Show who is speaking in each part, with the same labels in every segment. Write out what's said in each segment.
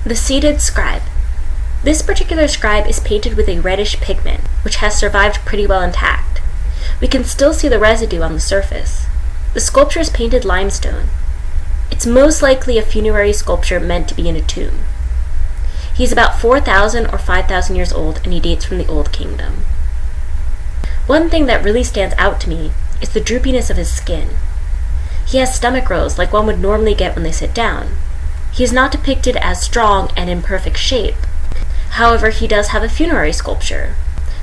Speaker 1: The Seated Scribe. This particular scribe is painted with a reddish pigment, which has survived pretty well intact. We can still see the residue on the surface. The sculpture is painted limestone. It's most likely a funerary sculpture meant to be in a tomb. He's about 4,000 or 5,000 years old, and he dates from the Old Kingdom. One thing that really stands out to me is the droopiness of his skin. He has stomach rolls like one would normally get when they sit down. He is not depicted as strong and in perfect shape. However, he does have a funerary sculpture,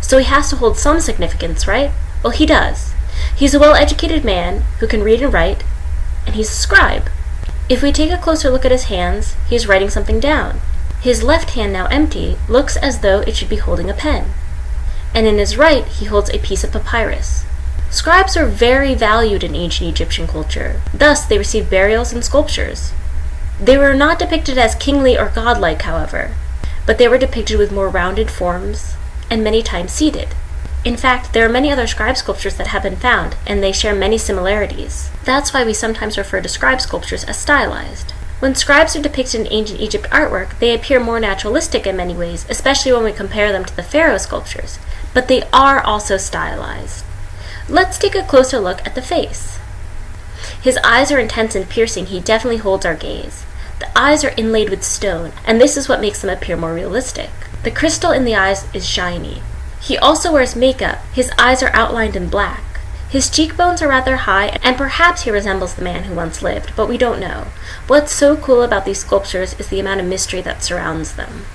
Speaker 1: so he has to hold some significance, right? Well, he does. He's a well-educated man who can read and write, and he's a scribe. If we take a closer look at his hands, he is writing something down. His left hand, now empty, looks as though it should be holding a pen, and in his right he holds a piece of papyrus. Scribes were very valued in ancient Egyptian culture, thus they received burials and sculptures. They were not depicted as kingly or godlike, however, but they were depicted with more rounded forms, and many times seated. In fact, there are many other scribe sculptures that have been found, and they share many similarities. That's why we sometimes refer to scribe sculptures as stylized. When scribes are depicted in ancient Egypt artwork, they appear more naturalistic in many ways, especially when we compare them to the pharaoh sculptures, but they are also stylized. Let's take a closer look at the face. His eyes are intense and piercing. He definitely holds our gaze. The eyes are inlaid with stone, and this is what makes them appear more realistic. The crystal in the eyes is shiny. He also wears makeup. His eyes are outlined in black. His cheekbones are rather high, and perhaps he resembles the man who once lived, but we don't know. What's so cool about these sculptures is the amount of mystery that surrounds them.